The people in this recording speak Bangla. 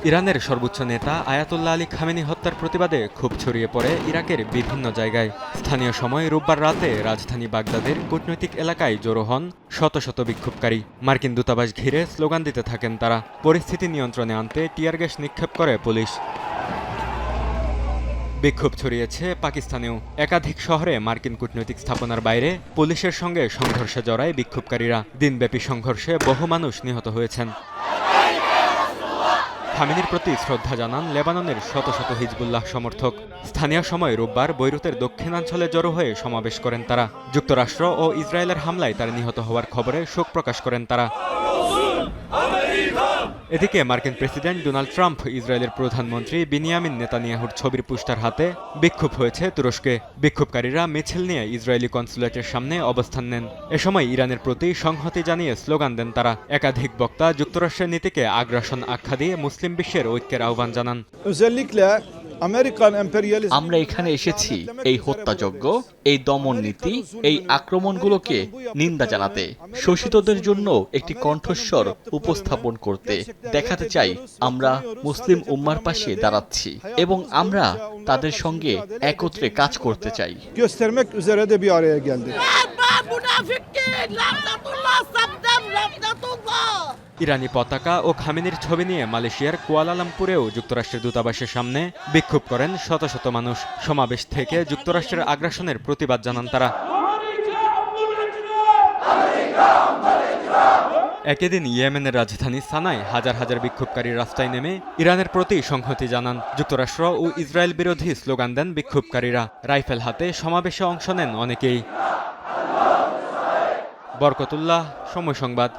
ইরানের সর্বোচ্চ নেতা আয়াতুল্লাহ আলী খামেনি হত্যার প্রতিবাদে ক্ষোভ ছড়িয়ে পড়ে ইরাকের বিভিন্ন জায়গায়। স্থানীয় সময় রোববার রাতে রাজধানী বাগদাদের কূটনৈতিক এলাকায় জড়ো হন শত শত বিক্ষোভকারী। মার্কিন দূতাবাস ঘিরে স্লোগান দিতে থাকেন তারা। পরিস্থিতি নিয়ন্ত্রণে আনতে টিয়ার গ্যাস নিক্ষেপ করে পুলিশ। বিক্ষোভ ছড়িয়েছে পাকিস্তানেও। একাধিক শহরে মার্কিন কূটনৈতিক স্থাপনার বাইরে পুলিশের সঙ্গে সংঘর্ষে জড়ায় বিক্ষোভকারীরা। দিনব্যাপী সংঘর্ষে বহু মানুষ নিহত হয়েছেন। খামেনির প্রতি শ্রদ্ধা জানান লেবাননের শত শত হিজবুল্লাহ সমর্থক। স্থানীয় সময় রোববার বৈরুতের দক্ষিণাঞ্চলে জড়ো হয়ে সমাবেশ করেন তারা। যুক্তরাষ্ট্র ও ইসরায়েলের হামলায় তারা নিহত হওয়ার খবরে শোক প্রকাশ করেন তারা। এদিকে মার্কিন প্রেসিডেন্ট ডোনাল্ড ট্রাম্প ইসরায়েলের প্রধানমন্ত্রী বিনিয়ামিন নেতানিয়াহুর ছবির পোস্টার হাতে বিক্ষোভ হয়েছে তুরস্কে। বিক্ষোভকারীরা মিছিল নিয়ে ইসরায়েলি কনসুলেটের সামনে অবস্থান নেন। এ সময় ইরানের প্রতি সংহতি জানিয়ে স্লোগান দেন তারা। একাধিক বক্তা যুক্তরাষ্ট্রের নীতিকে আগ্রাসন আখ্যা দিয়ে মুসলিম বিশ্বের ঐক্যের আহ্বান জানান। আমরা এখানে এসেছি এই হত্যাযজ্ঞ, এই দমন নীতি, এই আক্রমণগুলোকে নিন্দা জানাতে, শোষিতদের জন্য একটি কণ্ঠস্বর উপস্থাপন করতে, দেখাতে চাই আমরা মুসলিম উম্মার পাশে দাঁড়াচ্ছি এবং আমরা তাদের সঙ্গে একত্রে কাজ করতে চাই। ইরানি পতাকা ও খামেনির ছবি নিয়ে মালয়েশিয়ার কুয়ালালামপুরেও যুক্তরাষ্ট্রের দূতাবাসের সামনে বিক্ষোভ করেন শত শত মানুষ। সমাবেশ থেকে যুক্তরাষ্ট্রের আগ্রাসনের প্রতিবাদ জানান তারা। একই দিন ইয়েমেনের রাজধানী সানায় হাজার হাজার বিক্ষোভকারী রাস্তায় নেমে ইরানের প্রতি সংহতি জানান। যুক্তরাষ্ট্র ও ইসরায়েল বিরোধী স্লোগান দেন বিক্ষোভকারীরা। রাইফেল হাতে সমাবেশে অংশ নেন অনেকেই। বরকতুল্লাহ, সময় সংবাদ।